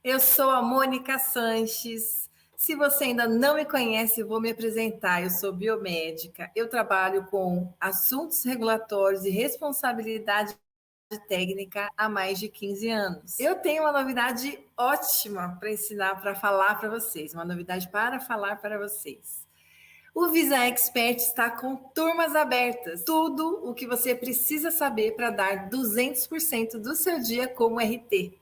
Eu sou a Mônica Sanches. Se você ainda não me conhece, eu vou me apresentar. Eu sou biomédica. Eu trabalho com assuntos regulatórios e responsabilidade técnica há mais de 15 anos. Eu tenho uma novidade ótima para ensinar, para falar para vocês, uma novidade para falar para vocês. O Visa Expert está com turmas abertas. Tudo o que você precisa saber para dar 200% do seu dia como RT.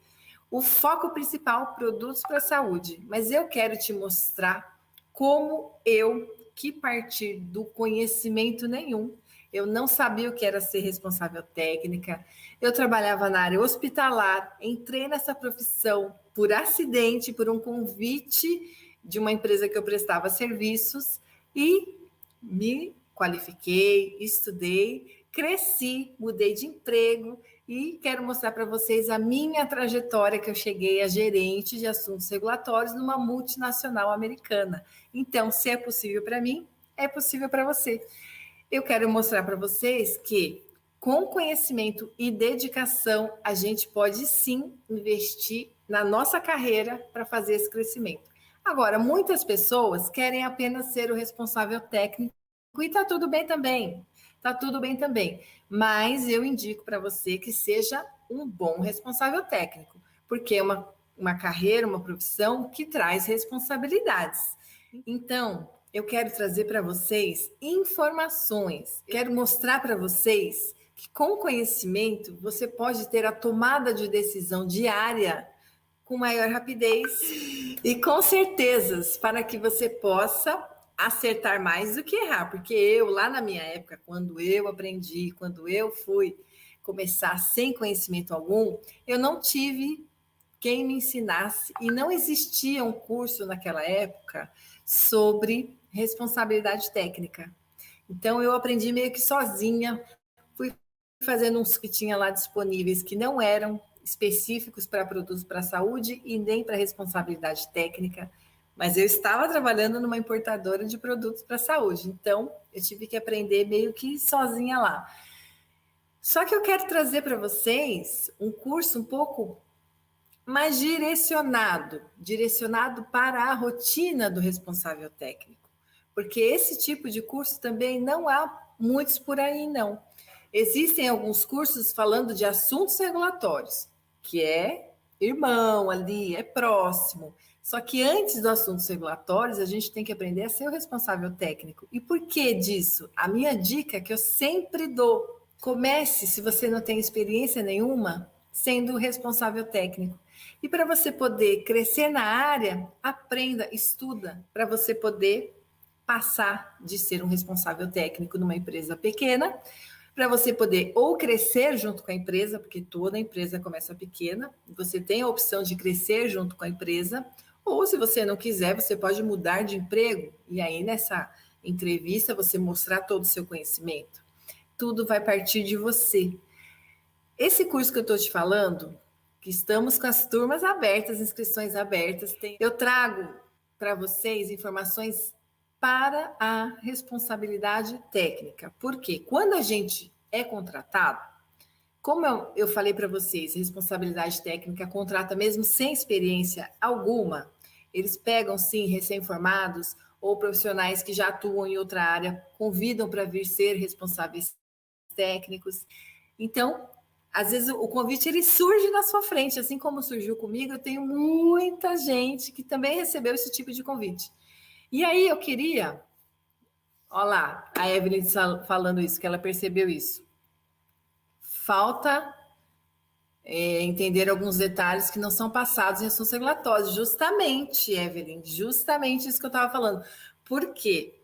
O foco principal, produtos para a saúde. Mas eu quero te mostrar como eu, que partir do conhecimento nenhum, eu não sabia o que era ser responsável técnica, eu trabalhava na área hospitalar, entrei nessa profissão por acidente, por um convite de uma empresa que eu prestava serviços e me qualifiquei, estudei, cresci, mudei de emprego e quero mostrar para vocês a minha trajetória que eu cheguei a gerente de assuntos regulatórios numa multinacional americana. Então, se é possível para mim, é possível para você. Eu quero mostrar para vocês que com conhecimento e dedicação, a gente pode sim investir na nossa carreira para fazer esse crescimento. Agora, muitas pessoas querem apenas ser o responsável técnico e está tudo bem também. Está tudo bem também. Mas eu indico para você que seja um bom responsável técnico, porque é uma carreira, uma profissão que traz responsabilidades. Então, eu quero trazer para vocês informações. Quero mostrar para vocês que com conhecimento você pode ter a tomada de decisão diária com maior rapidez e com certezas para que você possa acertar mais do que errar, porque eu lá na minha época, quando eu aprendi, quando eu fui começar sem conhecimento algum, eu não tive quem me ensinasse e não existia um curso naquela época sobre responsabilidade técnica. Então eu aprendi meio que sozinha, fui fazendo uns que tinha lá disponíveis que não eram específicos para produtos para a saúde e nem para responsabilidade técnica, mas eu estava trabalhando numa importadora de produtos para a saúde, então eu tive que aprender meio que sozinha lá. Só que eu quero trazer para vocês um curso um pouco mais direcionado para a rotina do responsável técnico, porque esse tipo de curso também não há muitos por aí, não. Existem alguns cursos falando de assuntos regulatórios, que é irmão ali, é próximo. Só que antes dos assuntos regulatórios, a gente tem que aprender a ser o responsável técnico. E por que disso? A minha dica que eu sempre dou: comece, se você não tem experiência nenhuma, sendo o responsável técnico. E para você poder crescer na área, aprenda, estuda, para você poder passar de ser um responsável técnico numa empresa pequena, para você poder ou crescer junto com a empresa, porque toda empresa começa pequena, você tem a opção de crescer junto com a empresa, ou se você não quiser, você pode mudar de emprego e aí nessa entrevista você mostrar todo o seu conhecimento. Tudo vai partir de você. Esse curso que eu estou te falando, que estamos com as turmas abertas, inscrições abertas, eu trago para vocês informações para a responsabilidade técnica. Porque quando a gente é contratado, como eu falei para vocês, responsabilidade técnica contrata mesmo sem experiência alguma. Eles pegam, sim, recém-formados ou profissionais que já atuam em outra área, convidam para vir ser responsáveis técnicos. Então, às vezes o convite ele surge na sua frente, assim como surgiu comigo, eu tenho muita gente que também recebeu esse tipo de convite. E aí eu queria, olha lá, a Evelyn falando isso, que ela percebeu isso. Falta entender alguns detalhes que não são passados em assuntos regulatórios. Justamente, Evelyn, justamente isso que eu estava falando. Por quê?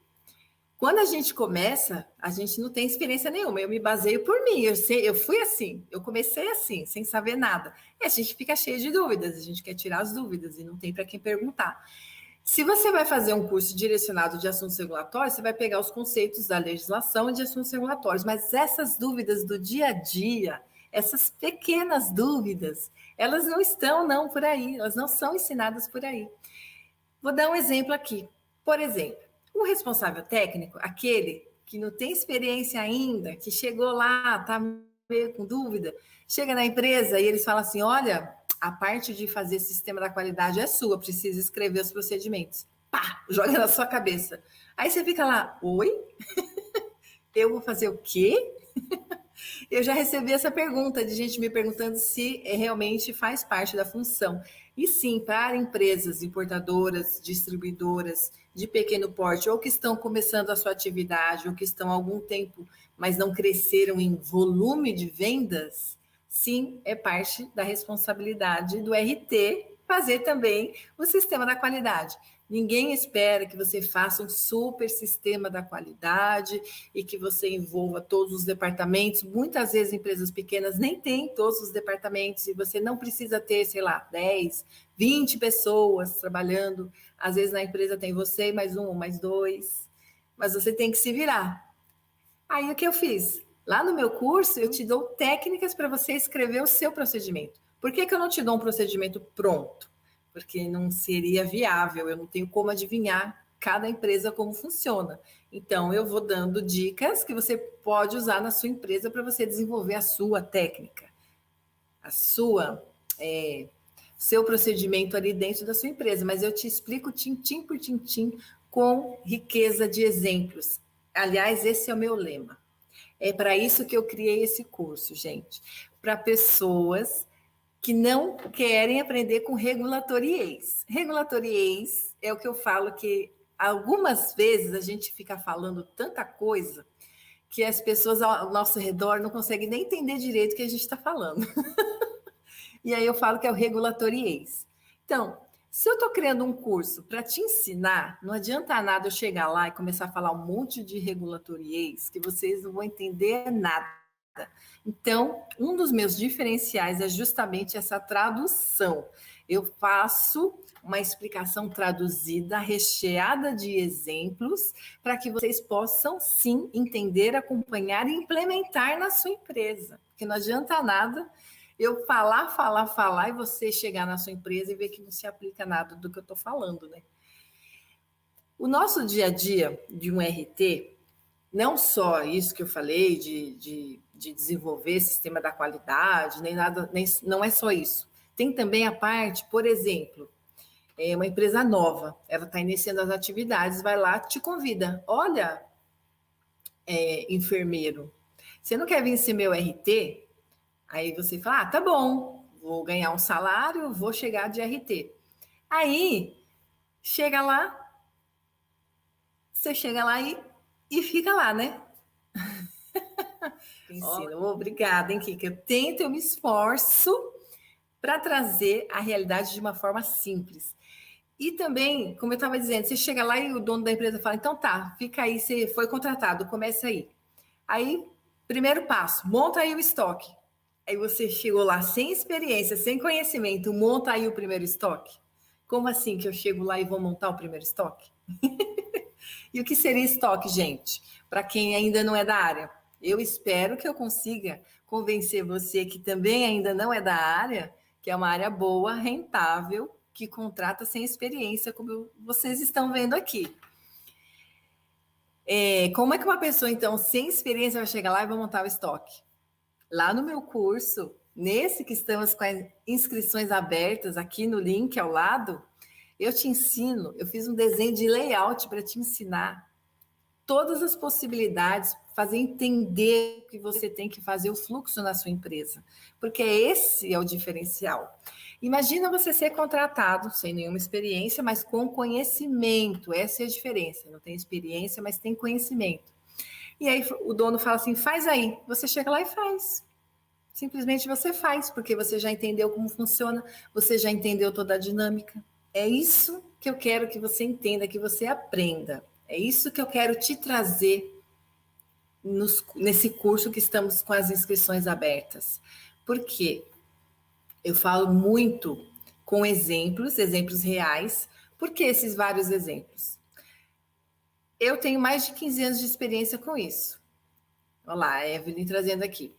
Quando a gente começa, a gente não tem experiência nenhuma. Eu me baseio por mim. Eu fui assim. Eu comecei assim, sem saber nada. E a gente fica cheio de dúvidas. A gente quer tirar as dúvidas e não tem para quem perguntar. Se você vai fazer um curso direcionado de assuntos regulatórios, você vai pegar os conceitos da legislação e de assuntos regulatórios. Mas essas dúvidas do dia a dia, essas pequenas dúvidas, elas não estão não por aí. Elas não são ensinadas por aí. Vou dar um exemplo aqui. Por exemplo, o responsável técnico, aquele que não tem experiência ainda, que chegou lá, está meio com dúvida, chega na empresa e eles falam assim: olha, a parte de fazer sistema da qualidade é sua, precisa escrever os procedimentos. Pá, joga na sua cabeça. Aí você fica lá, oi? Eu vou fazer o quê? Eu já recebi essa pergunta de gente me perguntando se realmente faz parte da função. E sim, para empresas importadoras, distribuidoras de pequeno porte, ou que estão começando a sua atividade, ou que estão há algum tempo, mas não cresceram em volume de vendas, sim, é parte da responsabilidade do RT fazer também o sistema da qualidade. Ninguém espera que você faça um super sistema da qualidade e que você envolva todos os departamentos. Muitas vezes empresas pequenas nem têm todos os departamentos e você não precisa ter, sei lá, 10, 20 pessoas trabalhando. Às vezes na empresa tem você, mais um, mais dois, mas você tem que se virar. Aí o que eu fiz? Lá no meu curso, eu te dou técnicas para você escrever o seu procedimento. Por que eu não te dou um procedimento pronto? Porque não seria viável, eu não tenho como adivinhar cada empresa como funciona. Então, eu vou dando dicas que você pode usar na sua empresa para você desenvolver a sua técnica, a sua, seu procedimento ali dentro da sua empresa. Mas eu te explico tintim por tintim com riqueza de exemplos. Aliás, esse é o meu lema. É para isso que eu criei esse curso, gente. Para pessoas que não querem aprender com regulatoriês. Regulatoriês é o que eu falo que algumas vezes a gente fica falando tanta coisa que as pessoas ao nosso redor não conseguem nem entender direito o que a gente está falando. E aí eu falo que é o regulatoriês. Então, se eu estou criando um curso para te ensinar, não adianta nada eu chegar lá e começar a falar um monte de regulatoriês que vocês não vão entender nada. Então, um dos meus diferenciais é justamente essa tradução. Eu faço uma explicação traduzida, recheada de exemplos, para que vocês possam, sim, entender, acompanhar e implementar na sua empresa. Porque não adianta nada eu falar, e você chegar na sua empresa e ver que não se aplica nada do que eu estou falando, né? O nosso dia a dia de um RT, não só isso que eu falei de desenvolver sistema da qualidade, nem nada, não é só isso. Tem também a parte, por exemplo, é uma empresa nova, ela está iniciando as atividades, vai lá, te convida. Olha, enfermeiro, você não quer vir ser meu RT? Aí você fala, tá bom, vou ganhar um salário, vou chegar de RT. Aí, chega lá, você chega lá e fica lá, né? Ensino, obrigada, hein, Kika? Eu tento, eu me esforço para trazer a realidade de uma forma simples. E também, como eu estava dizendo, você chega lá e o dono da empresa fala, então tá, fica aí, você foi contratado, começa aí. Aí, primeiro passo, monta aí o estoque. Aí você chegou lá sem experiência, sem conhecimento, monta aí o primeiro estoque. Como assim que eu chego lá e vou montar o primeiro estoque? E o que seria estoque, gente? Para quem ainda não é da área. Eu espero que eu consiga convencer você que também ainda não é da área, que é uma área boa, rentável, que contrata sem experiência, como vocês estão vendo aqui. Como é que uma pessoa, então, sem experiência vai chegar lá e vai montar o estoque? Lá no meu curso, nesse que estamos com as inscrições abertas, aqui no link ao lado, eu te ensino, eu fiz um desenho de layout para te ensinar todas as possibilidades, fazer entender que você tem que fazer o fluxo na sua empresa, porque esse é o diferencial. Imagina você ser contratado sem nenhuma experiência, mas com conhecimento, essa é a diferença. Não tem experiência, mas tem conhecimento. E aí o dono fala assim: faz aí. Você chega lá e faz. Simplesmente você faz, porque você já entendeu como funciona, você já entendeu toda a dinâmica. É isso que eu quero que você entenda, que você aprenda. É isso que eu quero te trazer nesse curso que estamos com as inscrições abertas. Porque eu falo muito com exemplos reais. Por que esses vários exemplos? Eu tenho mais de 15 anos de experiência com isso. Olha lá, a Evelyn trazendo aqui.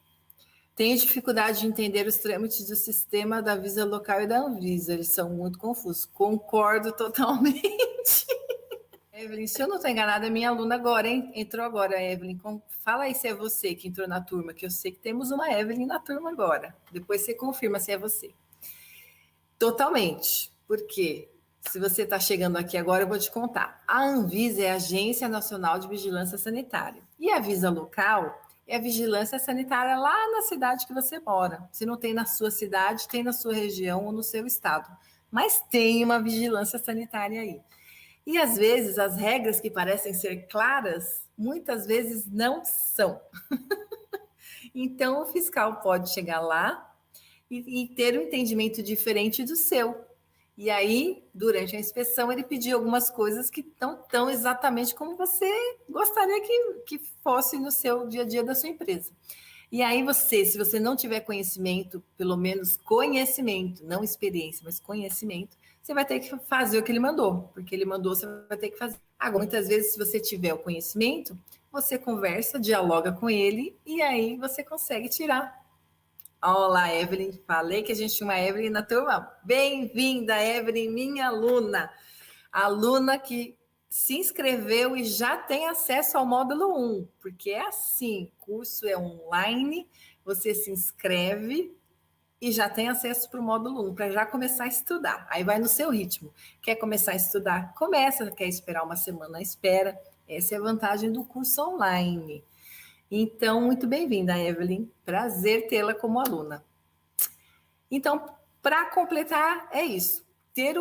Tenho dificuldade de entender os trâmites do sistema da Visa Local e da Anvisa. Eles são muito confusos. Concordo totalmente. Evelyn, se eu não estou enganada, é minha aluna agora, hein? Entrou agora, Evelyn. Fala aí se é você que entrou na turma, que eu sei que temos uma Evelyn na turma agora. Depois você confirma se é você. Totalmente. Por quê? Se você está chegando aqui agora, eu vou te contar. A Anvisa é a Agência Nacional de Vigilância Sanitária. E a Visa Local é a vigilância sanitária lá na cidade que você mora. Se não tem na sua cidade, tem na sua região ou no seu estado. Mas tem uma vigilância sanitária aí. E às vezes as regras que parecem ser claras, muitas vezes não são. Então o fiscal pode chegar lá e ter um entendimento diferente do seu. E aí, durante a inspeção, ele pediu algumas coisas que não estão exatamente como você gostaria que fosse no seu dia a dia da sua empresa. E aí você, se você não tiver conhecimento, pelo menos conhecimento, não experiência, mas conhecimento, você vai ter que fazer o que ele mandou, porque ele mandou, você vai ter que fazer. Agora, muitas vezes, se você tiver o conhecimento, você conversa, dialoga com ele, e aí você consegue tirar. Olá, Evelyn. Falei que a gente tinha uma Evelyn na turma. Bem-vinda, Evelyn, minha aluna. Aluna que se inscreveu e já tem acesso ao módulo 1, porque é assim, curso é online, você se inscreve e já tem acesso para o módulo 1, para já começar a estudar. Aí vai no seu ritmo. Quer começar a estudar? Começa. Quer esperar uma semana? Espera. Essa é a vantagem do curso online. Então, muito bem-vinda, Evelyn. Prazer tê-la como aluna. Então, para completar, é isso. Ter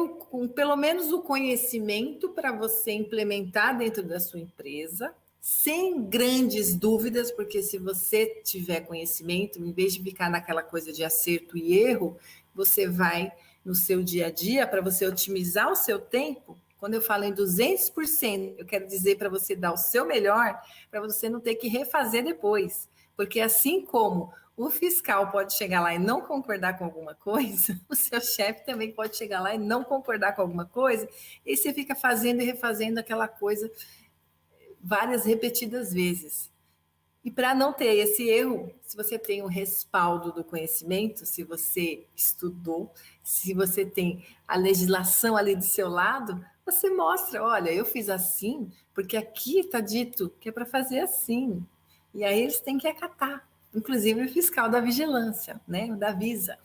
pelo menos o conhecimento para você implementar dentro da sua empresa, sem grandes dúvidas, porque se você tiver conhecimento, em vez de ficar naquela coisa de acerto e erro, você vai no seu dia a dia, para você otimizar o seu tempo. Quando eu falo em 200%, eu quero dizer para você dar o seu melhor, para você não ter que refazer depois. Porque assim como o fiscal pode chegar lá e não concordar com alguma coisa, o seu chefe também pode chegar lá e não concordar com alguma coisa, e você fica fazendo e refazendo aquela coisa várias repetidas vezes. E para não ter esse erro, se você tem o respaldo do conhecimento, se você estudou, se você tem a legislação ali do seu lado, você mostra, olha, eu fiz assim, porque aqui está dito que é para fazer assim. E aí eles têm que acatar, inclusive o fiscal da vigilância, né, o da Visa.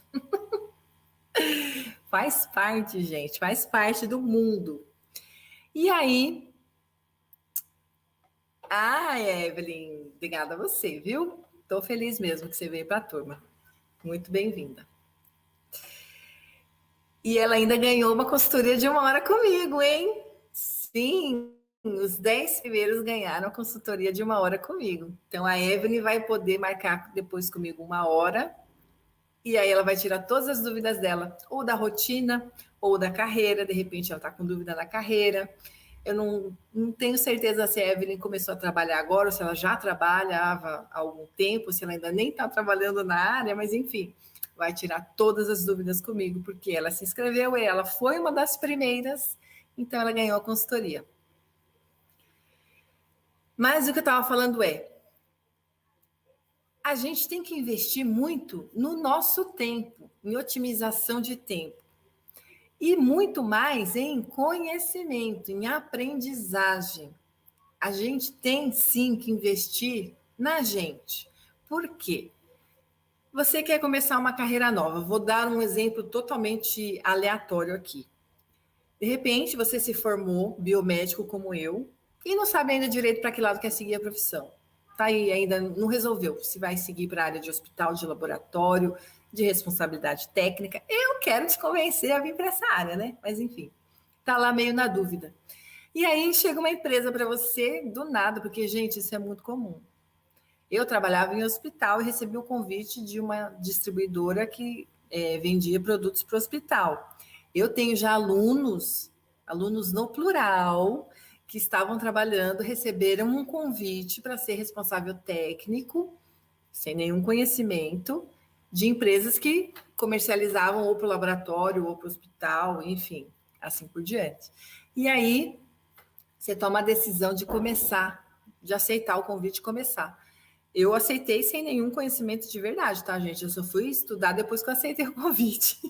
Faz parte, gente, faz parte do mundo. E aí, Evelyn, obrigada a você, viu? Estou feliz mesmo que você veio para a turma. Muito bem-vinda. E ela ainda ganhou uma consultoria de 1 hora comigo, hein? Sim, os 10 primeiros ganharam a consultoria de 1 hora comigo. Então a Evelyn vai poder marcar depois comigo 1 hora. E aí ela vai tirar todas as dúvidas dela, ou da rotina, ou da carreira. De repente ela está com dúvida na carreira. Eu não tenho certeza se a Evelyn começou a trabalhar agora, ou se ela já trabalhava há algum tempo, se ela ainda nem está trabalhando na área, mas enfim, vai tirar todas as dúvidas comigo, porque ela se inscreveu e ela foi uma das primeiras, então ela ganhou a consultoria. Mas o que eu estava falando a gente tem que investir muito no nosso tempo, em otimização de tempo. E muito mais em conhecimento, em aprendizagem. A gente tem sim que investir na gente. Por quê? Você quer começar uma carreira nova. Vou dar um exemplo totalmente aleatório aqui. De repente, você se formou biomédico como eu e não sabe ainda direito para que lado quer seguir a profissão. Tá aí, ainda não resolveu se vai seguir para a área de hospital, de laboratório, de responsabilidade técnica. Eu quero te convencer a vir para essa área, né? Mas enfim, tá lá meio na dúvida. E aí chega uma empresa para você do nada, porque, gente, isso é muito comum. Eu trabalhava em hospital e recebi o convite de uma distribuidora que vendia produtos para o hospital. Eu tenho já alunos no plural, que estavam trabalhando, receberam um convite para ser responsável técnico, sem nenhum conhecimento, de empresas que comercializavam ou para o laboratório ou para o hospital, enfim, assim por diante. E aí você toma a decisão de começar, de aceitar o convite e começar. Eu aceitei sem nenhum conhecimento de verdade, tá, gente? Eu só fui estudar depois que eu aceitei o convite.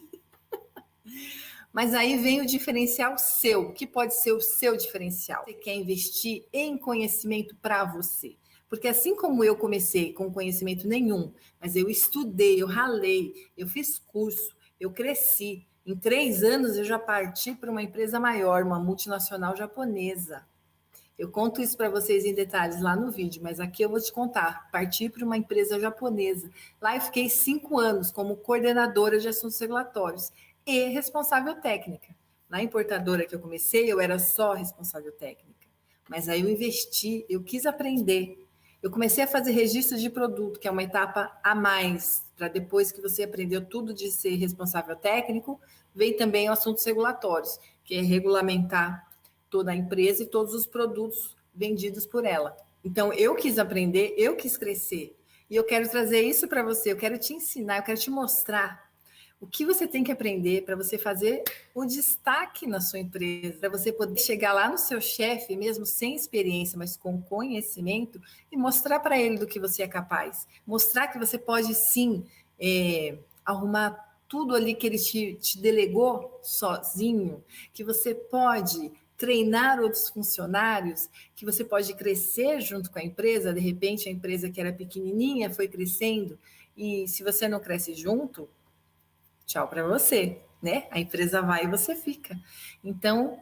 Mas aí vem o diferencial seu. O que pode ser o seu diferencial? Você quer investir em conhecimento para você. Porque assim como eu comecei com conhecimento nenhum, mas eu estudei, eu ralei, eu fiz curso, eu cresci, Em 3 anos, eu já parti para uma empresa maior, uma multinacional japonesa. Eu conto isso para vocês em detalhes lá no vídeo, mas aqui eu vou te contar. Parti para uma empresa japonesa. Lá eu fiquei 5 anos como coordenadora de assuntos regulatórios e responsável técnica. Na importadora que eu comecei, eu era só responsável técnica. Mas aí eu investi, eu quis aprender. Eu comecei a fazer registro de produto, que é uma etapa a mais, para depois que você aprendeu tudo de ser responsável técnico, vem também assuntos regulatórios, que é regulamentar toda a empresa e todos os produtos vendidos por ela. Então, eu quis aprender, eu quis crescer. E eu quero trazer isso para você, eu quero te ensinar, eu quero te mostrar o que você tem que aprender para você fazer o destaque na sua empresa, para você poder chegar lá no seu chefe, mesmo sem experiência, mas com conhecimento, e mostrar para ele do que você é capaz. Mostrar que você pode sim arrumar tudo ali que ele te delegou sozinho, que você pode treinar outros funcionários, que você pode crescer junto com a empresa, de repente a empresa que era pequenininha foi crescendo, e se você não cresce junto, tchau para você, né? A empresa vai e você fica. Então,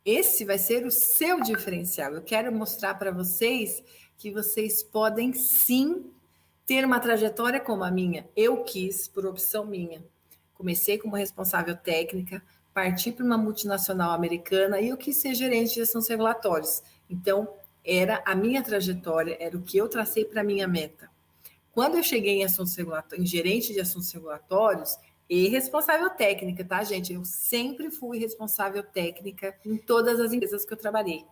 esse vai ser o seu diferencial. Eu quero mostrar para vocês que vocês podem sim ter uma trajetória como a minha. Eu quis, por opção minha. Comecei como responsável técnica, parti para uma multinacional americana e eu quis ser gerente de assuntos regulatórios. Então, era a minha trajetória, era o que eu tracei para a minha meta. Quando eu cheguei em assuntos regulatórios, em gerente de assuntos regulatórios e responsável técnica, tá, gente? Eu sempre fui responsável técnica em todas as empresas que eu trabalhei.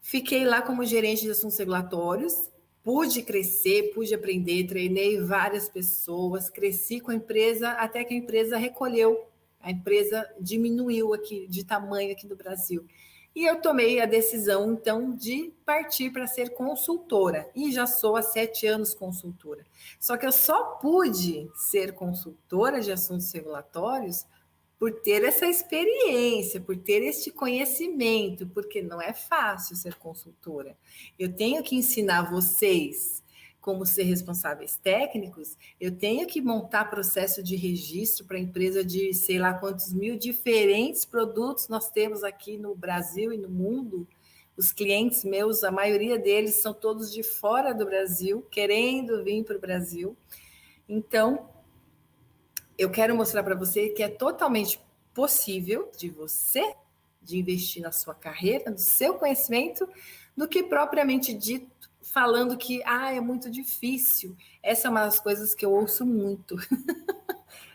Fiquei lá como gerente de assuntos regulatórios, pude crescer, pude aprender, treinei várias pessoas, cresci com a empresa até que a empresa recolheu, a empresa diminuiu aqui de tamanho aqui no Brasil. E eu tomei a decisão, então, de partir para ser consultora. E já sou há 7 anos consultora. Só que eu só pude ser consultora de assuntos regulatórios por ter essa experiência, por ter este conhecimento, porque não é fácil ser consultora. Eu tenho que ensinar vocês como ser responsáveis técnicos, eu tenho que montar processo de registro para a empresa de sei lá quantos mil diferentes produtos nós temos aqui no Brasil e no mundo. Os clientes meus, a maioria deles são todos de fora do Brasil, querendo vir para o Brasil. Então, eu quero mostrar para você que é totalmente possível de investir na sua carreira, no seu conhecimento, do que propriamente dito, falando que é muito difícil. Essa é uma das coisas que eu ouço muito.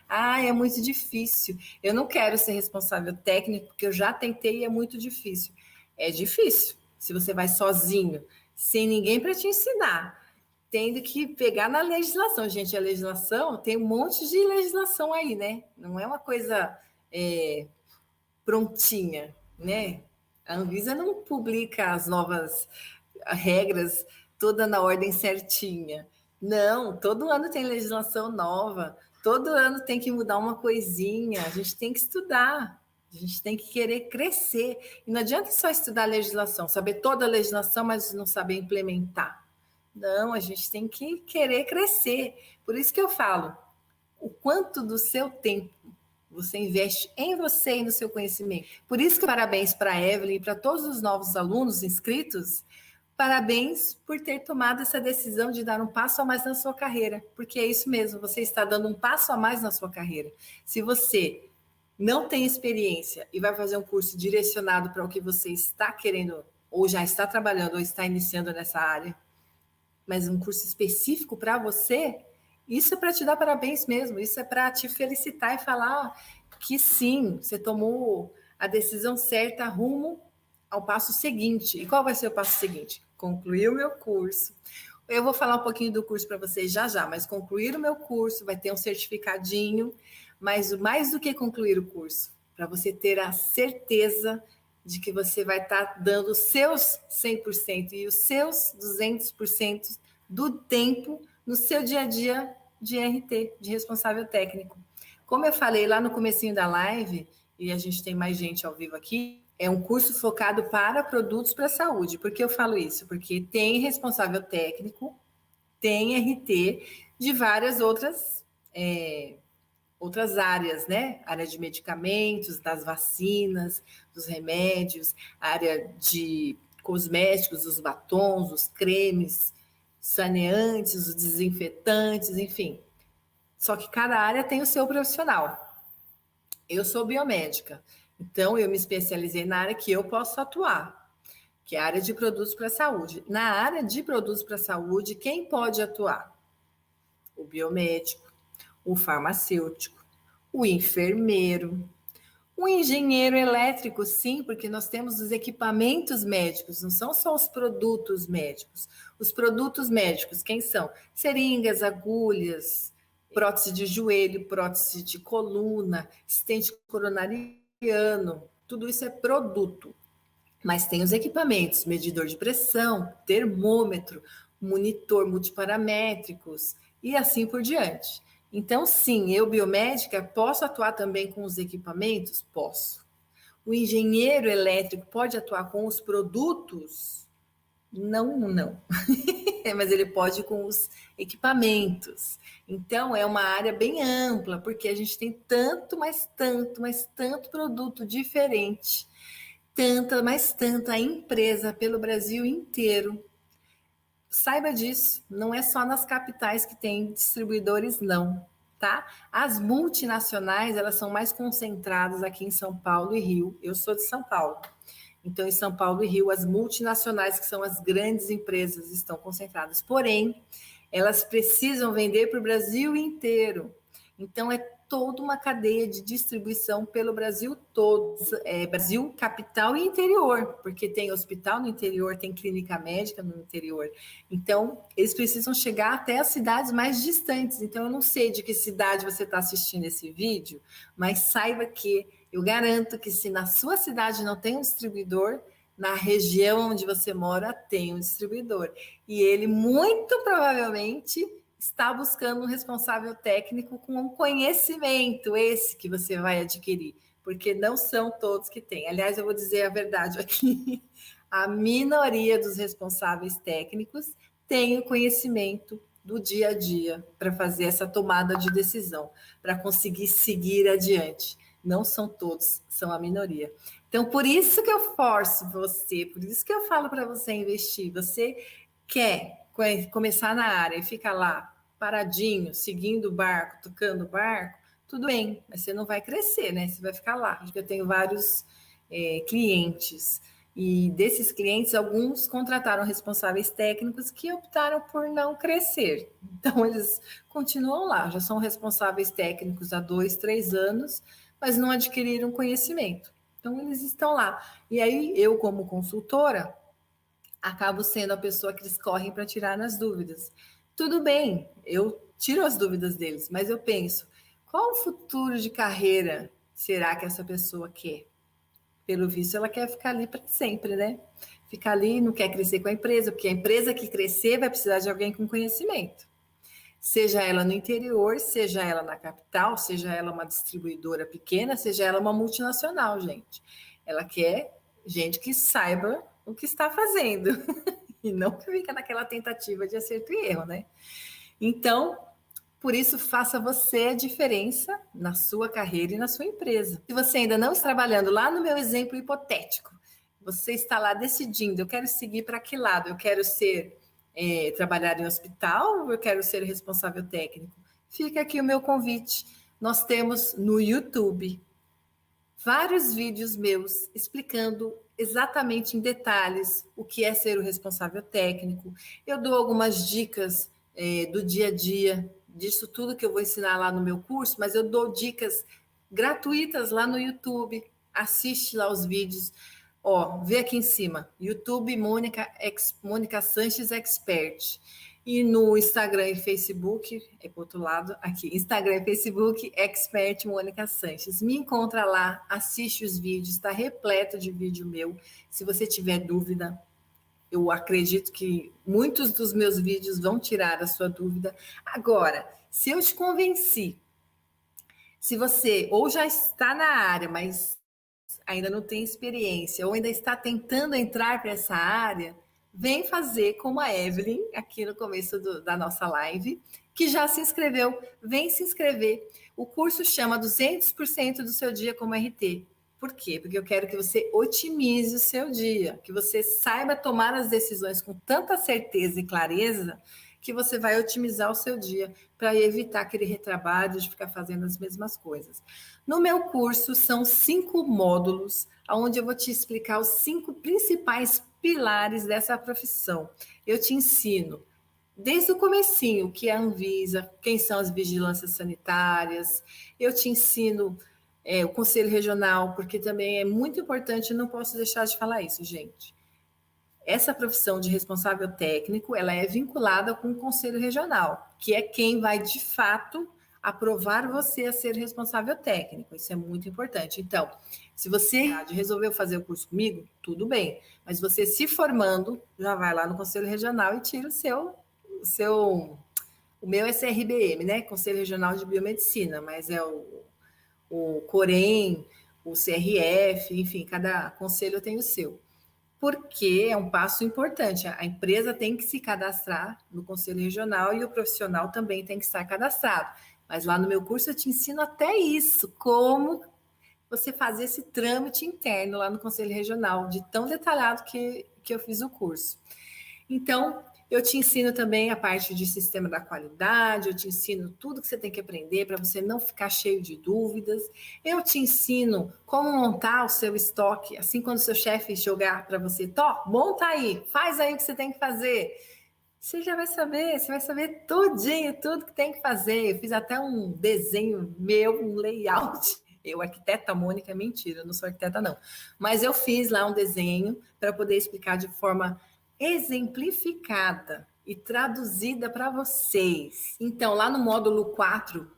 É muito difícil. Eu não quero ser responsável técnico, porque eu já tentei e é muito difícil. É difícil. Se você vai sozinho, sem ninguém para te ensinar, tendo que pegar na legislação. Gente, a legislação, tem um monte de legislação aí, né? Não é uma coisa prontinha, né? A Anvisa não publica as novas regras toda na ordem certinha. Não, todo ano tem legislação nova, todo ano tem que mudar uma coisinha, a gente tem que estudar, a gente tem que querer crescer. E não adianta só estudar a legislação, saber toda a legislação, mas não saber implementar. Não, a gente tem que querer crescer. Por isso que eu falo, o quanto do seu tempo você investe em você e no seu conhecimento. Por isso que parabéns para a Evelyn e para todos os novos alunos inscritos. Parabéns por ter tomado essa decisão de dar um passo a mais na sua carreira, porque é isso mesmo, você está dando um passo a mais na sua carreira. Se você não tem experiência e vai fazer um curso direcionado para o que você está querendo, ou já está trabalhando, ou está iniciando nessa área, mas um curso específico para você, isso é para te dar parabéns mesmo, isso é para te felicitar e falar que sim, você tomou a decisão certa rumo ao passo seguinte. E qual vai ser o passo seguinte? Concluir o meu curso. Eu vou falar um pouquinho do curso para vocês já, mas concluir o meu curso, vai ter um certificadinho, mas mais do que concluir o curso, para você ter a certeza de que você vai estar dando os seus 100% e os seus 200% do tempo no seu dia a dia de RT, de responsável técnico. Como eu falei lá no comecinho da live, e a gente tem mais gente ao vivo aqui, é um curso focado para produtos para a saúde. Por que eu falo isso? Porque tem responsável técnico, tem RT de várias outras outras áreas, né? Área de medicamentos, das vacinas, dos remédios, área de cosméticos, os batons, os cremes, saneantes, os desinfetantes, enfim. Só que cada área tem o seu profissional. Eu sou biomédica, então eu me especializei na área que eu posso atuar, que é a área de produtos para a saúde. Na área de produtos para a saúde, quem pode atuar? O biomédico, o farmacêutico, o enfermeiro, o engenheiro elétrico, sim, porque nós temos os equipamentos médicos, não são só os produtos médicos. Os produtos médicos, quem são? Seringas, agulhas, prótese de joelho, prótese de coluna, estente coronariano, tudo isso é produto. Mas tem os equipamentos, medidor de pressão, termômetro, monitor multiparamétricos e assim por diante. Então, sim, eu, biomédica, posso atuar também com os equipamentos? Posso. O engenheiro elétrico pode atuar com os produtos? Não, não. Mas ele pode com os equipamentos. Então, é uma área bem ampla, porque a gente tem tanto, mas tanto produto diferente, tanta, mas tanta empresa pelo Brasil inteiro. Saiba disso, não é só nas capitais que tem distribuidores, não, tá? As multinacionais, elas são mais concentradas aqui em São Paulo e Rio. Eu sou de São Paulo. Então, em São Paulo e Rio, as multinacionais, que são as grandes empresas, estão concentradas. Porém, elas precisam vender para o Brasil inteiro. Então, é toda uma cadeia de distribuição pelo Brasil todo, Brasil, capital e interior, porque tem hospital no interior, tem clínica médica no interior. Então, eles precisam chegar até as cidades mais distantes. Então, eu não sei de que cidade você está assistindo esse vídeo, mas saiba que eu garanto que se na sua cidade não tem um distribuidor, na região onde você mora tem um distribuidor. E ele muito provavelmente está buscando um responsável técnico com um conhecimento, esse que você vai adquirir, porque não são todos que têm. Aliás, eu vou dizer a verdade aqui: a minoria dos responsáveis técnicos tem o conhecimento do dia a dia para fazer essa tomada de decisão, para conseguir seguir adiante. Não são todos, são a minoria. Então, por isso que eu forço você, por isso que eu falo para você investir. Você quer começar na área e fica lá paradinho, seguindo o barco, tocando o barco, tudo bem, mas você não vai crescer, né? Você vai ficar lá. Eu tenho vários clientes, e desses clientes, alguns contrataram responsáveis técnicos que optaram por não crescer. Então, eles continuam lá, já são responsáveis técnicos há 2, 3 anos, mas não adquiriram conhecimento. Então, eles estão lá. E aí, eu, como consultora, acabo sendo a pessoa que eles correm para tirar as dúvidas. Tudo bem, eu tiro as dúvidas deles, mas eu penso, qual o futuro de carreira será que essa pessoa quer? Pelo visto, ela quer ficar ali para sempre, né? Ficar ali, não quer crescer com a empresa, porque a empresa que crescer vai precisar de alguém com conhecimento. Seja ela no interior, seja ela na capital, seja ela uma distribuidora pequena, seja ela uma multinacional, gente. Ela quer gente que saiba o que está fazendo e não que fica naquela tentativa de acerto e erro, né? Então, por isso, faça você a diferença na sua carreira e na sua empresa. Se você ainda não está trabalhando lá no meu exemplo hipotético, você está lá decidindo, eu quero seguir para que lado? Eu quero ser trabalhar em hospital ou eu quero ser responsável técnico? Fica aqui o meu convite. Nós temos no YouTube vários vídeos meus explicando exatamente em detalhes o que é ser o responsável técnico. Eu dou algumas dicas do dia a dia, disso tudo que eu vou ensinar lá no meu curso, mas eu dou dicas gratuitas lá no YouTube. Assiste lá os vídeos. Ó, vê aqui em cima, YouTube Mônica Sanches Expert. E no Instagram e Facebook, pro outro lado, aqui, Instagram e Facebook, Expert Mônica Sanches. Me encontra lá, assiste os vídeos, está repleto de vídeo meu. Se você tiver dúvida, eu acredito que muitos dos meus vídeos vão tirar a sua dúvida. Agora, se eu te convenci, se você ou já está na área, mas ainda não tem experiência, ou ainda está tentando entrar para essa área, vem fazer como a Evelyn, aqui no começo da nossa live, que já se inscreveu. Vem se inscrever. O curso chama 200% do seu dia como RT. Por quê? Porque eu quero que você otimize o seu dia, que você saiba tomar as decisões com tanta certeza e clareza que você vai otimizar o seu dia para evitar aquele retrabalho de ficar fazendo as mesmas coisas. No meu curso, são 5 módulos, onde eu vou te explicar os 5 principais pilares dessa profissão. Eu te ensino desde o comecinho, o que é a Anvisa, quem são as vigilâncias sanitárias, eu te ensino o Conselho Regional, porque também é muito importante, não posso deixar de falar isso, gente. Essa profissão de responsável técnico, ela é vinculada com o Conselho Regional, que é quem vai, de fato, aprovar você a ser responsável técnico. Isso é muito importante. Então, se você resolveu fazer o curso comigo, tudo bem. Mas você se formando, já vai lá no Conselho Regional e tira o meu é CRBM, né? Conselho Regional de Biomedicina, mas é o COREM, o CRF, enfim, cada conselho tem o seu. Porque é um passo importante. A empresa tem que se cadastrar no Conselho Regional e o profissional também tem que estar cadastrado. Mas lá no meu curso eu te ensino até isso, como você fazer esse trâmite interno lá no Conselho Regional, de tão detalhado que eu fiz o curso. Então, eu te ensino também a parte de sistema da qualidade, eu te ensino tudo que você tem que aprender para você não ficar cheio de dúvidas. Eu te ensino como montar o seu estoque, assim quando o seu chefe jogar para você, monta aí, faz aí o que você tem que fazer. Você já vai saber, você vai saber tudinho, tudo que tem que fazer. Eu fiz até um desenho meu, um layout. Eu, arquiteta Mônica, mentira, eu não sou arquiteta, não. Mas eu fiz lá um desenho para poder explicar de forma exemplificada e traduzida para vocês. Então, lá no módulo 4,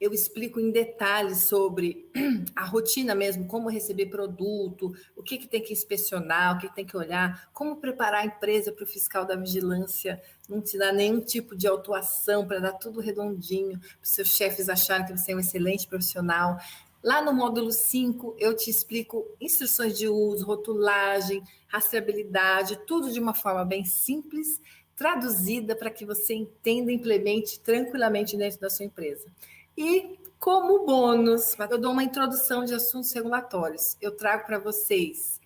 eu explico em detalhes sobre a rotina mesmo, como receber produto, o que tem que inspecionar, o que tem que olhar, como preparar a empresa para o fiscal da vigilância, não te dar nenhum tipo de autuação para dar tudo redondinho, para os seus chefes acharem que você é um excelente profissional. Lá no módulo 5, eu te explico instruções de uso, rotulagem, rastreabilidade, tudo de uma forma bem simples, traduzida para que você entenda e implemente tranquilamente dentro da sua empresa. E, como bônus, eu dou uma introdução de assuntos regulatórios. Eu trago para vocês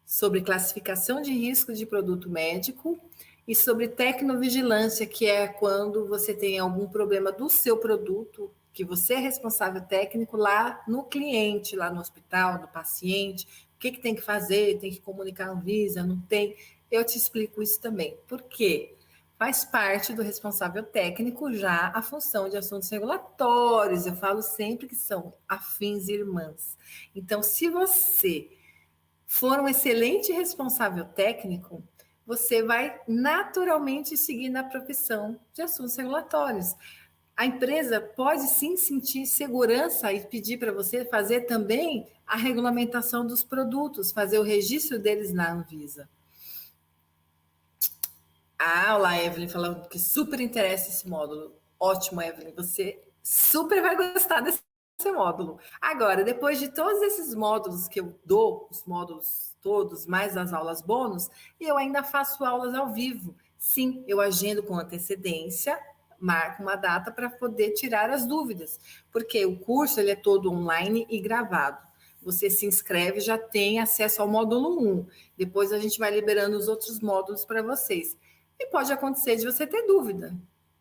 sobre classificação de risco de produto médico e sobre tecnovigilância, que é quando você tem algum problema do seu produto, que você é responsável técnico lá no cliente, lá no hospital, no paciente, o que tem que fazer, tem que comunicar a Anvisa, não tem. Eu te explico isso também. Por quê? Faz parte do responsável técnico já a função de assuntos regulatórios. Eu falo sempre que são afins irmãs. Então, se você for um excelente responsável técnico, você vai naturalmente seguir na profissão de assuntos regulatórios. A empresa pode sim sentir segurança e pedir para você fazer também a regulamentação dos produtos, fazer o registro deles na Anvisa. Olá, Evelyn, falando que super interessa esse módulo. Ótimo, Evelyn, você super vai gostar desse módulo. Agora, depois de todos esses módulos que eu dou, os módulos todos, mais as aulas bônus, eu ainda faço aulas ao vivo. Sim, eu agendo com antecedência, marco uma data para poder tirar as dúvidas, porque o curso ele é todo online e gravado. Você se inscreve, já tem acesso ao módulo 1. Depois a gente vai liberando os outros módulos para vocês. E pode acontecer de você ter dúvida.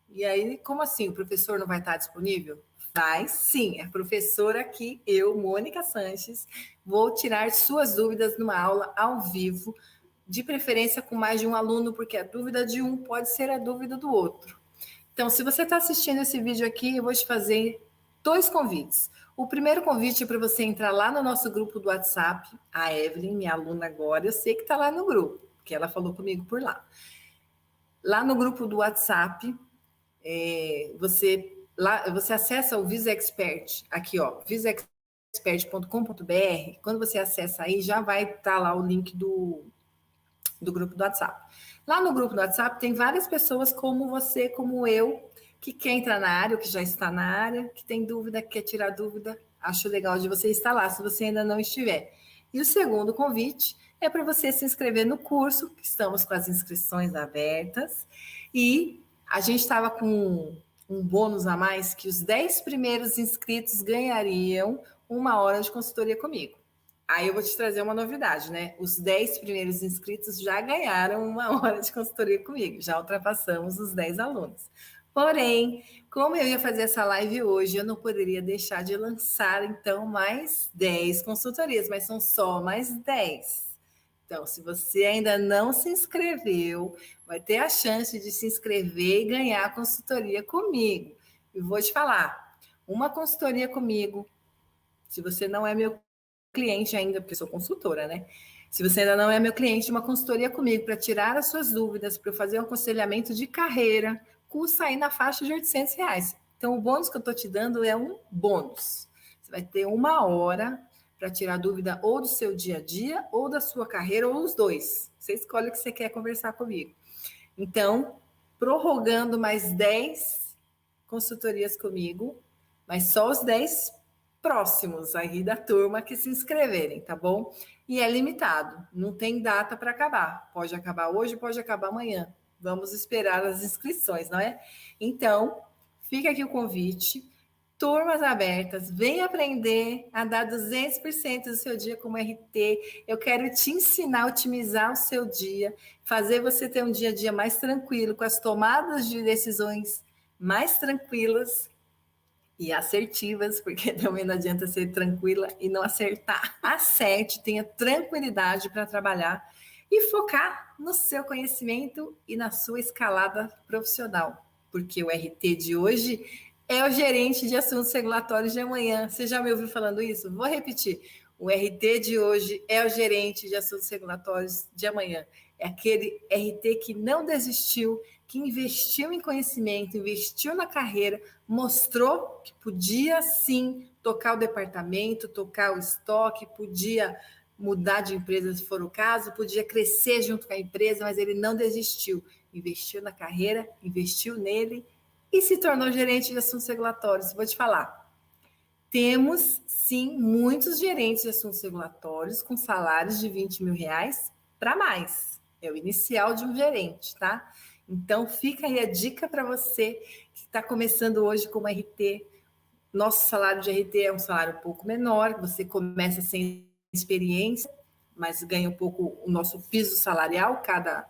E aí, como assim? O professor não vai estar disponível? Vai sim. A professora aqui, eu, Mônica Sanches, vou tirar suas dúvidas numa aula ao vivo, de preferência com mais de um aluno, porque a dúvida de um pode ser a dúvida do outro. Então, se você está assistindo esse vídeo aqui, eu vou te fazer 2 convites. O primeiro convite é para você entrar lá no nosso grupo do WhatsApp. A Evelyn, minha aluna agora, eu sei que está lá no grupo, porque ela falou comigo por lá. Lá no grupo do WhatsApp, você acessa o Visa Expert, aqui ó, visaexpert.com.br. Quando você acessa aí, já vai estar lá o link do grupo do WhatsApp. Lá no grupo do WhatsApp tem várias pessoas como você, como eu, que quer entrar na área, ou que já está na área, que tem dúvida, que quer tirar dúvida. Acho legal de você estar lá, se você ainda não estiver. E o segundo convite é para você se inscrever no curso, que estamos com as inscrições abertas. E a gente estava com um bônus a mais que os 10 primeiros inscritos ganhariam 1 hora de consultoria comigo. Aí eu vou te trazer uma novidade, né? Os 10 primeiros inscritos já ganharam 1 hora de consultoria comigo, já ultrapassamos os 10 alunos. Porém, como eu ia fazer essa live hoje, eu não poderia deixar de lançar, então, mais 10 consultorias, mas são só mais 10. Então, se você ainda não se inscreveu, vai ter a chance de se inscrever e ganhar a consultoria comigo. E vou te falar, uma consultoria comigo, se você não é meu cliente ainda, porque eu sou consultora, né? Se você ainda não é meu cliente, uma consultoria comigo para tirar as suas dúvidas, para eu fazer um aconselhamento de carreira, custa aí na faixa de R$ 800. Então, o bônus que eu estou te dando é um bônus. Você vai ter 1 hora para tirar dúvida ou do seu dia a dia, ou da sua carreira, ou os dois. Você escolhe o que você quer conversar comigo. Então, prorrogando mais 10 consultorias comigo, mas só os 10 próximos aí da turma que se inscreverem, tá bom? E é limitado, não tem data para acabar. Pode acabar hoje, pode acabar amanhã. Vamos esperar as inscrições, não é? Então, fica aqui o convite. Turmas abertas, vem aprender a dar 200% do seu dia como RT. Eu quero te ensinar a otimizar o seu dia, fazer você ter um dia a dia mais tranquilo, com as tomadas de decisões mais tranquilas e assertivas, porque também não adianta ser tranquila e não acertar. Acerte, tenha tranquilidade para trabalhar e focar no seu conhecimento e na sua escalada profissional, porque o RT de hoje é o gerente de assuntos regulatórios de amanhã. Você já me ouviu falando isso? Vou repetir. O RT de hoje é o gerente de assuntos regulatórios de amanhã. É aquele RT que não desistiu, que investiu em conhecimento, investiu na carreira, mostrou que podia sim tocar o departamento, tocar o estoque, podia mudar de empresa se for o caso, podia crescer junto com a empresa, mas ele não desistiu. Investiu na carreira, investiu nele e se tornou gerente de assuntos regulatórios. Vou te falar, temos sim muitos gerentes de assuntos regulatórios com salários de R$ 20.000 para mais. É o inicial de um gerente, tá? Então fica aí a dica para você que está começando hoje como RT. Nosso salário de RT é um salário um pouco menor, você começa sem experiência, mas ganha um pouco o nosso piso salarial, cada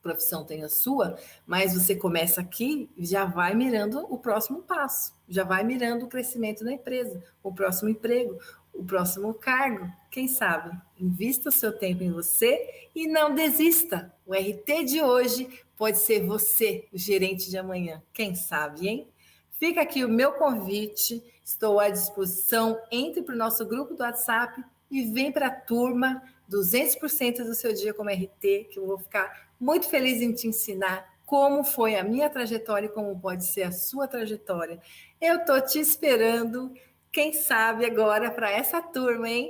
profissão tem a sua, mas você começa aqui e já vai mirando o próximo passo, já vai mirando o crescimento da empresa, o próximo emprego, o próximo cargo. Quem sabe? Invista o seu tempo em você e não desista. O RT de hoje pode ser você, o gerente de amanhã. Quem sabe, hein? Fica aqui o meu convite, estou à disposição. Entre para o nosso grupo do WhatsApp e vem para a turma 200% do seu dia como RT, que eu vou ficar muito feliz em te ensinar como foi a minha trajetória e como pode ser a sua trajetória. Eu estou te esperando, quem sabe agora para essa turma, hein?